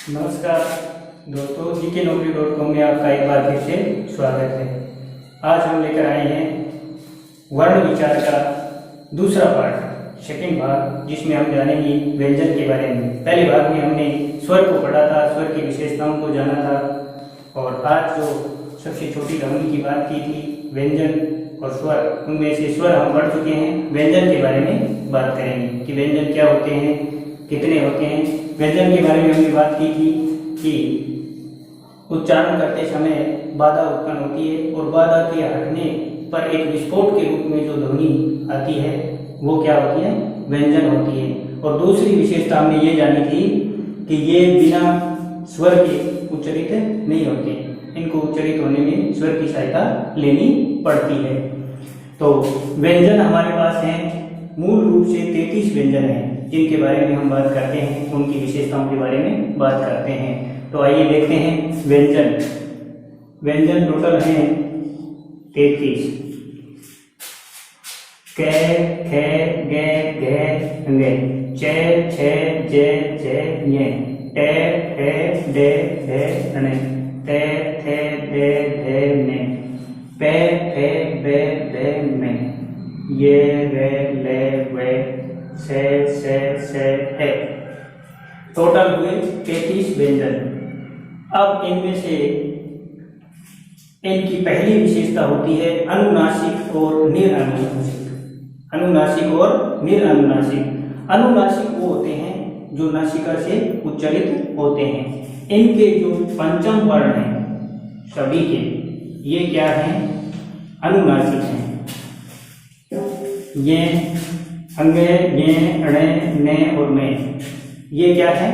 नमस्कार दोस्तों, GKNaukri.com में आपका एक बार फिर से स्वागत है। आज हम लेकर आए हैं वर्ण विचार का दूसरा पार्ट, सेकंड भाग, जिसमें हम जानेंगे व्यंजन के बारे में। पहले भाग में हमने स्वर को पढ़ा था, स्वर की विशेषताओं को जाना था, और आज जो सबसे छोटी ध्वनि की बात की थी, व्यंजन और स्वर, उनमें से स्वर हम पढ़ चुके हैं। व्यंजन के बारे में बात करेंगे कि व्यंजन क्या होते हैं, कितने होते हैं। व्यंजन के बारे में हमने बात की थी कि उच्चारण करते समय बाधा उत्पन्न होती है, और बाधा के हटने पर एक विस्फोट के रूप में जो ध्वनि आती है वो क्या होती है, व्यंजन होती है। और दूसरी विशेषता हमने ये जानी थी कि ये बिना स्वर के उच्चरित नहीं होते, इनको उच्चरित होने में स्वर की सहायता लेनी पड़ती है। तो व्यंजन हमारे पास हैं, मूल रूप से 33 व्यंजन हैं, जिनके बारे में हम बात करते हैं, उनकी विशेषताओं के बारे में बात करते हैं। तो आइए देखते हैं व्यंजन। व्यंजन टोटल हैं 33। क, ख, ग, घ, ङ, च, छ, ज, झ, ञ, ट, ठ, ड, ढ, ण, त, थ, द, ध, न, प, फ, ब, भ, म, य, र, ल, व, से है। टोटल हुए 33 व्यंजन। अब इनमें से इनकी पहली विशेषता होती है अनुनासिक और निरनुनासिक। अनुनासिक और निरनुनासिक। अनुनासिक वो होते हैं जो नासिका से उच्चारित होते हैं। इनके जो पंचम वर्ण हैं सभी के, ये क्या हैं, अनुनासिक हैं। ये अंगे, ये, अणे, ने और में, ये क्या है,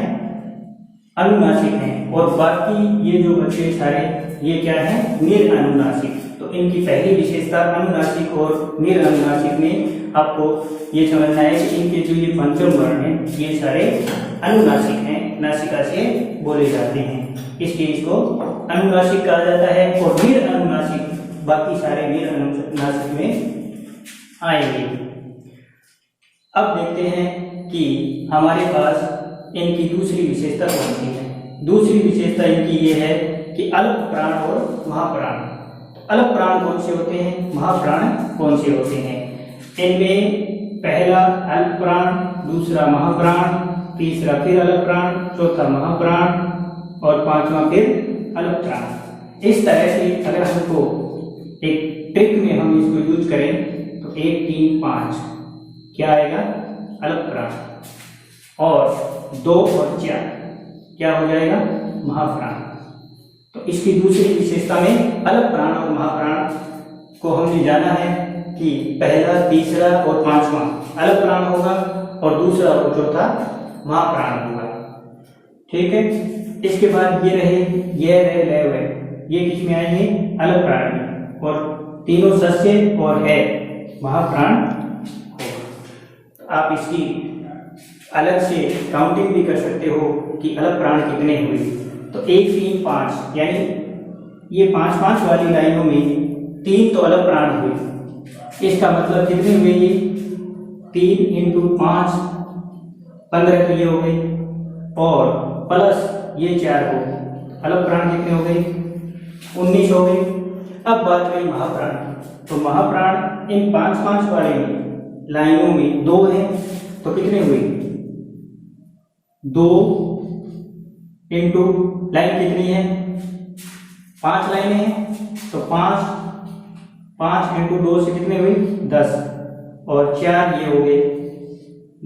अनुनासिक हैं। और बाकी ये जो बचे सारे, ये क्या है, निरनुनासिक। तो इनकी पहली विशेषता अनुनासिक और निरनुनासिक में आपको ये समझना है कि इनके जो ये पंचम वर्ण हैं ये सारे अनुनासिक हैं, नासिका से बोले जाते हैं, इसलिए इसको अनुनासिक कहा जाता है। और निरनुनासिक बाकी सारे निरनुनासिक में आएंगे। अब देखते हैं कि हमारे पास इनकी दूसरी विशेषता कौन सी है। दूसरी विशेषता इनकी ये है कि अल्प प्राण और महाप्राण। अल्प प्राण कौन से होते हैं, महाप्राण कौन से होते हैं। इनमें पहला अल्प प्राण, दूसरा महाप्राण, तीसरा फिर अल्प प्राण, चौथा महाप्राण और पांचवा फिर अल्प प्राण। इस तरह से अगर हमको एक ट्रिक में हम इसको यूज करें तो 1, 3, 5 क्या आएगा, अल्प प्राण, और 2 और 4 क्या हो जाएगा, महाप्राण। तो इसकी दूसरी विशेषता में अल्प प्राण और महाप्राण को हमने जाना है कि पहला, तीसरा और पांचवा अल्प प्राण होगा और दूसरा और चौथा महाप्राण होगा। ठीक है। इसके बाद ये रहे, ये रहे, ले वे, ये किस में आएंगे, अल्प प्राण में, और तीनों सस्य और है महाप्राण। आप इसकी अलग से काउंटिंग भी कर सकते हो कि अल्प प्राण कितने हुए। तो 1, 3, 5, यानी ये 5-5 वाली लाइनों में 3 तो अल्प प्राण हुए। इसका मतलब कितने हुए, ये 3 × 5 15 तो ये हो गए, और प्लस ये 4 हो, अल्प प्राण कितने हो गए, 19 हो गए। अब बात रही महाप्राण। तो महाप्राण इन 5-5 वाले लाइनों में 2 है, तो कितने हुए, 2 इंटू लाइन कितनी है, 5 लाइनें हैं, तो 5 इंटू 2 से कितने हुए, 10, और 4 ये हो गए,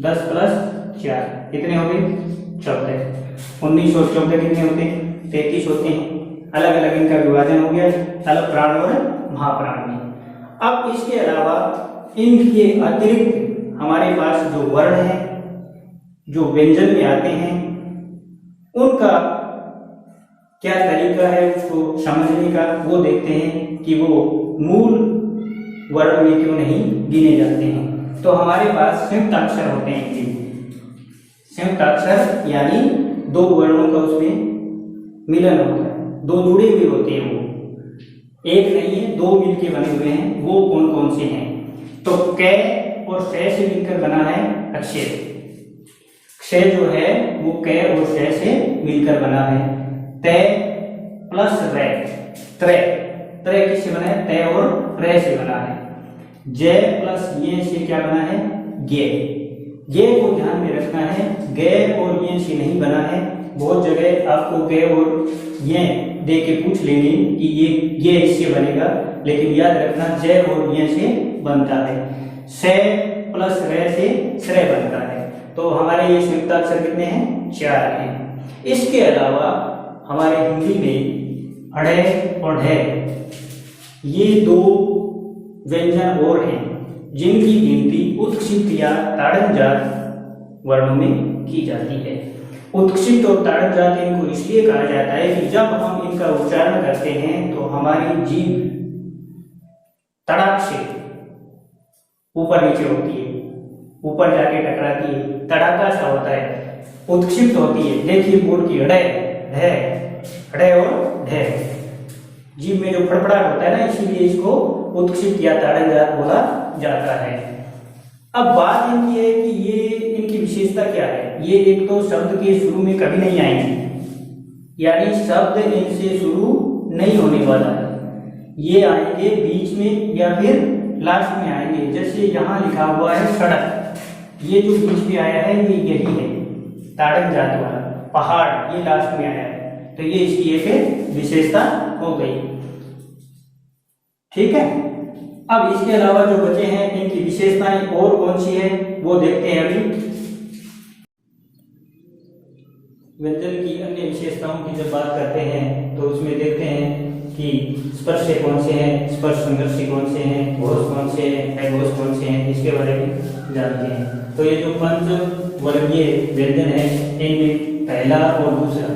10 + 4 कितने हो गए, 14। 19 और 14 कितने होते हैं, 33 होते हैं। अलग अलग इनका विभाजन हो गया अल्प प्राण और महाप्राण में। अब इसके अलावा इनके अतिरिक्त हमारे पास जो वर्ण हैं, जो व्यंजन में आते हैं, उनका क्या तरीका है उसको समझने का, वो देखते हैं कि वो मूल वर्ण में क्यों नहीं गिने जाते हैं। तो हमारे पास संयुक्त अक्षर होते हैं इनके। संयुक्त अक्षर यानी 2 वर्णों का उसमें मिलन होता है, 2 जुड़े हुए होते हैं, वो एक नहीं है, 2 मिलके बने हुए हैं। वो कौन कौन से हैं, तो क और फ से मिलकर बना है अक्षर। क्ष से जो है वो कै और शे से मिलकर बना है। ते प्लस रे, त्रे, त्रे किससे बना है? ते और रे से बना है। जे प्लस ये से क्या बना है? गे। गे को ध्यान में रखना है, गे और ये से नहीं बना है। बहुत जगह आपको गे और ये दे के पूछ लेंगे कि ये इससे बनेगा, लेकिन याद रखना जे और ये से बनता है। से प्लस रे से श्रे बनता है। तो हमारे ये संयुक्ताक्षर कितने हैं? 4 हैं। इसके अलावा हमारे हिंदी में अड़े और ढे ये 2 व्यंजन और हैं जिनकी गिनती उत्क्षिप्त या ताड़नजात वर्णों में की जाती है। उत्क्षिप्त और ताड़नजात इनको इसलिए कहा जाता है कि जब हम इनका उच्चारण करते हैं तो हमारी जीभ तड़ाक से ऊपर नीचे होती है, ऊपर जाके टकराती है, तड़ाका सा होता है, उत्क्षिप्त होती है। देखिए बोर्ड की अड़े, ढे, अड़े और ढे, जीभ में जो फड़फड़ाहट होता है ना, इसीलिए इसको उत्क्षिप्त या ताड़नजात बोला जाता है। अब बात इनकी है कि ये इनकी विशेषता क्या है। ये एक तो शब्द के शुरू में कभी नहीं आएंगे, यानी शब्द इनसे शुरू नहीं होने वाला है। ये आएंगे बीच में या फिर लास्ट में आएंगे। जैसे यहाँ लिखा हुआ है सड़क, ये जो बीच में आया है ये यही है ताड़नजात वाला। पहाड़ ये लास्ट में आया है, तो ये इसकी एक विशेषता हो गई। ठीक है। अब इसके अलावा जो बचे हैं इनकी विशेषताएं और कौन सी है वो देखते हैं अभी। व्यंजन की अन्य विशेषताओं की जब बात करते हैं तो उसमें देखते हैं कि स्पर्श कौन से हैं, स्पर्श संघर्षी कौन से हैं, घोष कौन से हैं, अघोष कौन से हैं, इसके बारे में जानते हैं। तो ये जो 5 वर्गीय व्यंजन है इनमें पहला और दूसरा,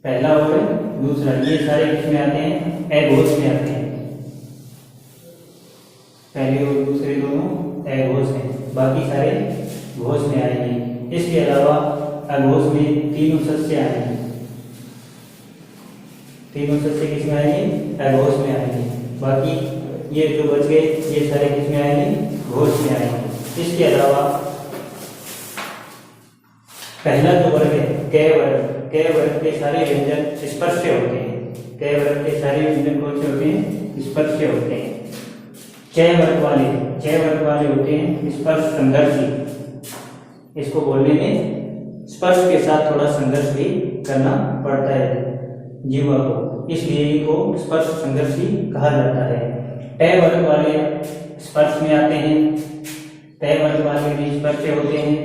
पहला और दूसरा ये सारे किसमें आते हैं? अघोष में आते हैं। पहले और दूसरे दोनों अघोष हैं, बाकी सारे घोष में आएंगे। इसके अलावा अघोष में तीनों सस्य आएंगे। तीनों सस्य किसमें आएंगे? अघोष में आएंगे। बाकी ये जो बच गए ये सारे किसमें आएंगे? घोष में आएंगे। इसके अलावा पहला जो वर्ग है कै वर्ग, कै वर्ग के सारे व्यंजन स्पर्श होते हैं। कै वर्ग के सारे व्यंजन कौन से होते हैं? स्पर्श होते हैं। च वर्ग वाले होते हैं स्पर्श संघर्षी। इसको बोलने में स्पर्श के साथ थोड़ा संघर्ष भी करना पड़ता है जीवा को, इसलिए इनको स्पर्श संघर्षी कहा जाता है। ट वर्ग वाले स्पर्श में आते हैं, ट वर्ग वाले भी स्पर्श होते हैं,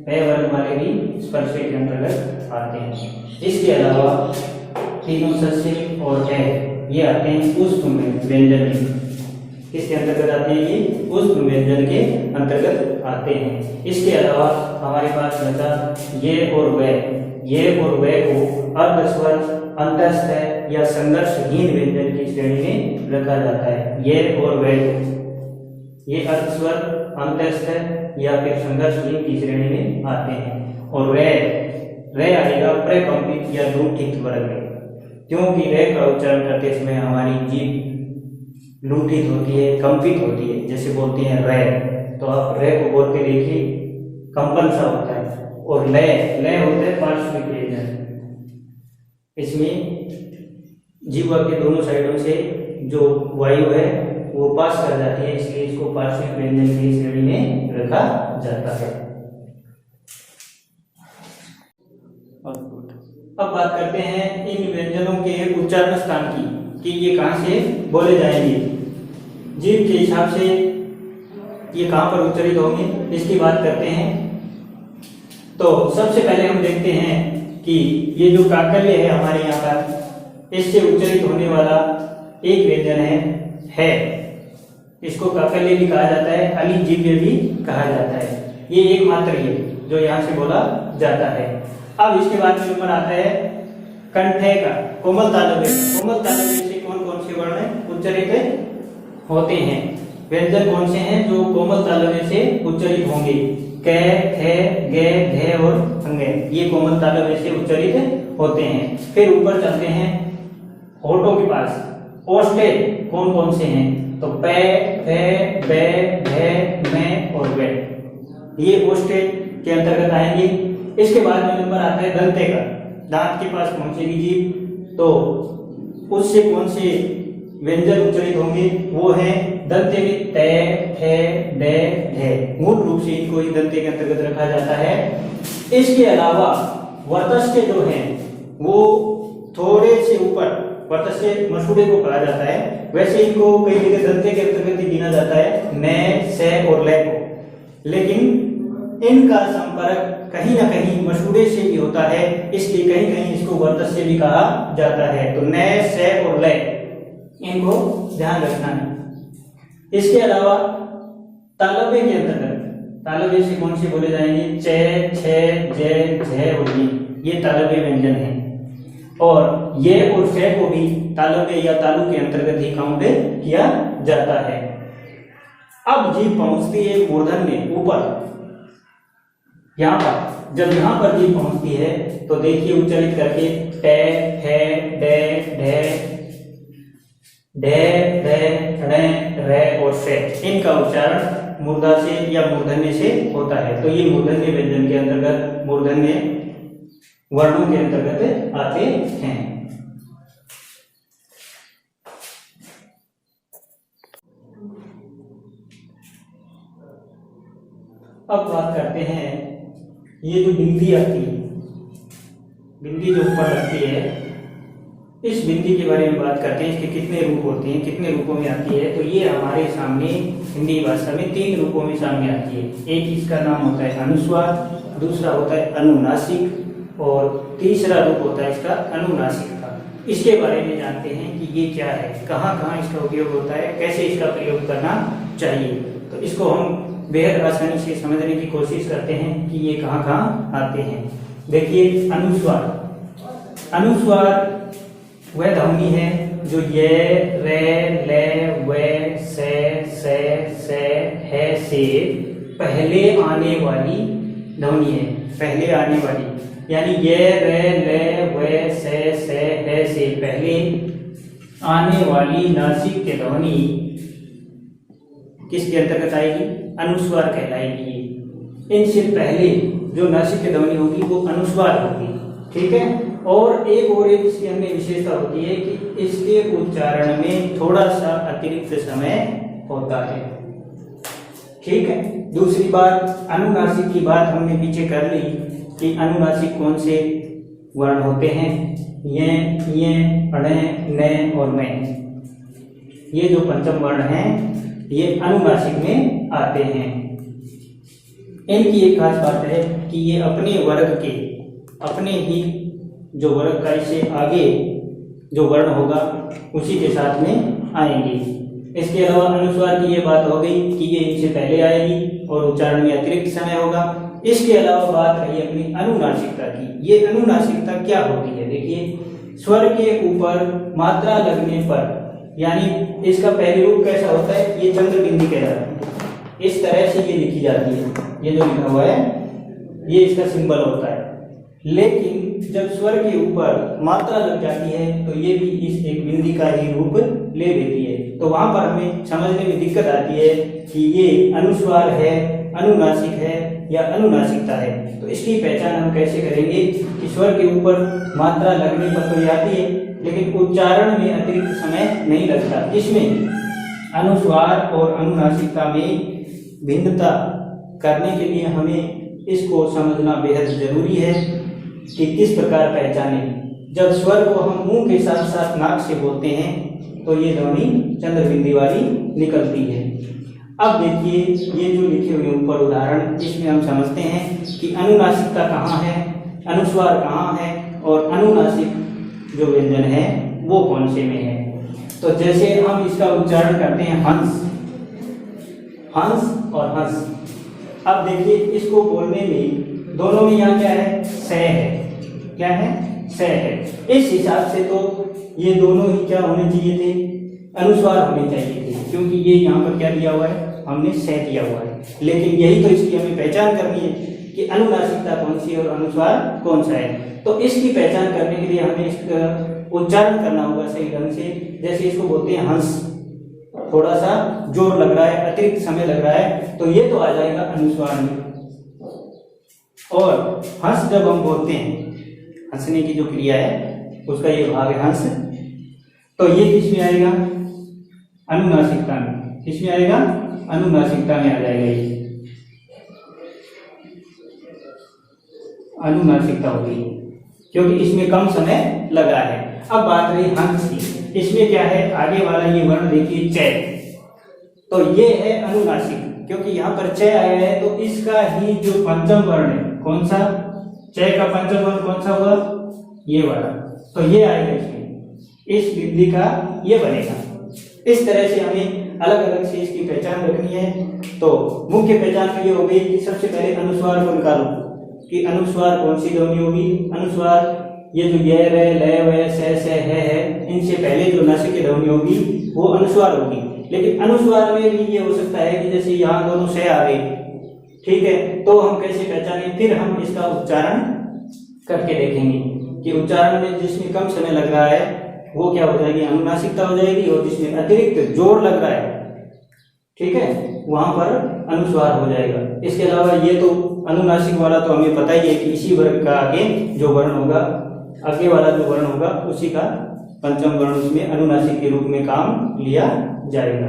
प वर्ग वाले भी स्पर्श के अंतर्गत आते हैं। इसके अलावा तीनों सस्य और है ये आते हैं ऊष्म व्यंजन में। किसके अंतर्गत आते हैं? ये ऊष्म व्यंजन के अंतर्गत आते हैं। इसके अलावा हमारे पास बचा ये और वह को अर्धस्वर, अंतस्थ या संघर्षहीन व्यंजन की श्रेणी में रखा जाता है। ये और वह ये अर्धस्वर, अंतस्थ या फिर संघर्षहीन की श्रेणी में आते हैं। और वह आएगा प्रकंपित या लुंठित वर्ग में, क्योंकि वह का उच्चारण करते समय हमारी जीभ लुंठित होती है, कंपित होती है, जैसे बोलते हैं रे, तो आप रे को बोल के देखिए कंपन सा होता है। और लय होता है पार्श्विक व्यंजन, इसमें जीवा के दोनों साइडों से जो वायु है वो पास कर जाती है, इसलिए इसको पार्श्विक व्यंजन की श्रेणी में रखा जाता है। अब बात करते हैं इन व्यंजनों के उच्चारण स्थान की कि ये कहाँ से बोले जाएंगे। जीभ के हिसाब से ये कहाँ पर उच्चारित होंगे इसकी बात करते हैं। तो सबसे पहले हम देखते हैं कि ये जो काकल्य है हमारे यहाँ पर, इससे उच्चारित होने वाला एक व्यंजन है। इसको काकल्य भी कहा जाता है, अलिजीव्य भी कहा जाता है। ये एकमात्र ही है जो यहाँ से बोला जाता है। अब इसके बाद में ऊपर आता है कंठे का कोमल तालव्य। कोमल तालव्य से कौन कौन से वर्ण उच्चारित होते हैं? व्यंजन कौन से हैं जो कोमल तालव्य से उच्चारित होंगे? कै, खे, गे, घे और अंगे, ये कोमल तालव्य से उच्चारित होते हैं। फिर ऊपर चलते हैं होठों के पास। ओष्ठे कौन कौन से हैं? तो पे, फे, बे, भे, में और वे, ये ओष्ठे के अंतर्गत आएंगे। इसके बाद में नंबर आता है दंते का, दांत के पास पहुंचेगी जीभ, तो उससे कौन से व्यंजन उच्चारित होंगे, वो है दंते में ते, थे, दे, ढे। मूल रूप से इनको ही दंते के अंतर्गत रखा जाता है। इसके अलावा वर्तस्य जो है वो थोड़े से ऊपर, वर्तस्य मसूड़े को कहा जाता है, वैसे इनको कई जगह दंते के अंतर्गत ही गिना जाता है, ने, से और ले को, लेकिन इनका संपर्क कहीं ना कहीं मसूड़े से भी होता है, इसलिए कहीं कहीं इसको वर्तस्य भी कहा जाता है। तो ने, से और ले, इनको ध्यान रखना है। इसके अलावा तालव्य के अंतर्गत, तालव्य से कौन से बोले जाएंगे, चे, छे, जे, झे और ये तालव्य व्यंजन है, और ये और फे को भी तालव्य या तालु के अंतर्गत ही काउंट किया जाता है। अब जीभ पहुंचती है मूर्धन में ऊपर, यहाँ पर जब यहाँ पर जीभ पहुंचती है तो देखिए उच्चारित करके टे, फे, डे, ढे, ढे, ढे, ढे, रे और फे, इनका उच्चारण मूर्धा से या मूर्धन्य से होता है। तो ये मूर्धन्य व्यंजन के अंतर्गत, मूर्धन्य वर्णों के अंतर्गत आते हैं। अब बात करते हैं, ये जो बिंदी आती है, बिंदी जो ऊपर लगती है, इस बिंदी के बारे में बात करते हैं। इसके कितने रूप होते हैं, कितने रूपों में आती है। तो ये हमारे सामने हिंदी भाषा में 3 रूपों में सामने आती है। एक इसका नाम होता है अनुस्वार, दूसरा होता है अनुनासिक, और तीसरा रूप होता है इसका अनुनासिकता। इसके बारे में जानते हैं कि ये क्या है, कहाँ कहाँ इसका उपयोग होता है, कैसे इसका प्रयोग करना चाहिए। तो इसको हम बेहद आसानी से समझने की कोशिश करते हैं कि ये कहाँ कहाँ आते हैं। देखिए अनुस्वार, अनुस्वार वह ध्वनि है जो ये, रे, ले, वे, से, है से पहले आने वाली ध्वनि है, पहले आने वाली, यानी ये, रे, ले, वे, से, है से पहले आने वाली नासिक की ध्वनि किसके अंतर्गत आएगी, अनुस्वार कहलाएगी। इनसे पहले जो नासिक की ध्वनि होगी वो अनुस्वार होगी, ठीक है। और एक इसकी अन्य विशेषता होती है कि इसके उच्चारण में थोड़ा सा अतिरिक्त समय होता है, ठीक है। दूसरी बात, अनुनासिक की बात हमने पीछे कर ली कि अनुनासिक कौन से वर्ण होते हैं, ये, अणे, ने और मैं। ये जो पंचम वर्ण हैं ये अनुनासिक में आते हैं। इनकी एक खास बात है कि ये अपने वर्ग के, अपने ही जो वर्ग का इससे आगे जो वर्ण होगा उसी के साथ में आएंगे। इसके अलावा अनुस्वार की ये बात हो गई कि ये इनसे पहले आएगी और उच्चारण में अतिरिक्त समय होगा। इसके अलावा बात रही अपनी अनुनासिकता की। ये अनुनासिकता क्या होती है, देखिए स्वर के ऊपर मात्रा लगने पर, यानी इसका पहले रूप कैसा होता है, ये चंद्र बिंदी कहलाता है, इस तरह से ये लिखी जाती है, ये जो लिखा हुआ है ये इसका सिंबल होता है। लेकिन जब स्वर के ऊपर मात्रा लग जाती है तो ये भी इस एक बिंदी का ही रूप ले लेती है। तो वहां पर हमें समझने में दिक्कत आती है कि ये अनुस्वार है, अनुनासिक है या अनुनासिकता है। तो इसकी पहचान हम कैसे करेंगे कि स्वर के ऊपर मात्रा लगने पर तो ये आती है लेकिन उच्चारण में अतिरिक्त समय नहीं लगता। इसमें अनुस्वार और अनुनासिकता में भिन्नता करने के लिए हमें इसको समझना बेहद जरूरी है कि किस प्रकार पहचाने। जब स्वर को हम मुंह के साथ साथ नाक से बोलते हैं तो ये ध्वनि चंद्र बिंदी वाली निकलती है। अब देखिए ये जो लिखे हुए ऊपर उदाहरण, इसमें हम समझते हैं कि अनुनासिकता कहाँ है, अनुस्वार कहाँ है और अनुनासिक जो व्यंजन है वो कौन से में है। तो जैसे हम इसका उच्चारण करते हैं हंस, हंस और हंस। अब देखिए इसको बोलने में दोनों में यहाँ क्या है, से है, क्या है, से है। इस हिसाब से तो ये दोनों ही क्या होने चाहिए थे, अनुस्वार होने चाहिए थे, क्योंकि ये यहाँ पर क्या दिया हुआ है, हमने से दिया हुआ है। लेकिन यही तो इसकी हमें पहचान करनी है कि अनुनासिकता कौन सी है और अनुस्वार कौन सा है। तो इसकी पहचान करने के लिए हमें इसका उच्चारण करना होगा सही ढंग से। जैसे इसको बोलते हैं हंस, थोड़ा सा जोर लग रहा है, अतिरिक्त समय लग रहा है, तो ये तो आ जाएगा अनुस्वार में। और हंस जब हम बोलते हैं, हंसने की जो क्रिया है उसका ये भाग है हंस, तो ये किस में आएगा? अनुनासिकता में। किस में आएगा? अनुनासिकता में आ जाएगा, ये अनुनासिकता होगी क्योंकि इसमें कम समय लगा है। अब बात रही हंस की, इसमें क्या है? आगे वाला ये वर्ण देखिए च, तो ये है अनुनासिक क्योंकि यहाँ पर च आया है, तो इसका ही जो पंचम वर्ण है, कौन सा? च का पंचम वर्ण कौन सा हुआ? ये वाला, तो ये आएगा इसमें, इस बिंदी का ये बनेगा। इस तरह से हमें अलग अलग से इसकी पहचान रखनी है। तो मुख्य पहचान तो ये हो गई कि सबसे पहले अनुस्वार को निकालो कि अनुस्वार कौन सी ध्वनि होगी। अनुस्वार ये जो ये रे ले वे से है, इनसे पहले जो नासिक की ध्वनि होगी वो अनुस्वार होगी। लेकिन अनुस्वार में भी ये हो सकता है कि जैसे यहाँ दोनों से आ गए, ठीक है, तो हम कैसे पहचानें? फिर हम इसका उच्चारण करके देखेंगे कि उच्चारण में जिसमें कम समय लग रहा है वो क्या हो जाएगी? अनुनासिकता हो जाएगी, और जिसमें अतिरिक्त जोर लग रहा है, ठीक है, वहां पर अनुस्वार हो जाएगा। इसके अलावा ये तो अनुनासिक वाला तो हमें पता ही है कि इसी वर्ग का आगे जो वर्ण होगा, आगे वाला जो वर्ण होगा उसी का पंचम वर्ण उसमें अनुनासिक के रूप में काम लिया जाएगा।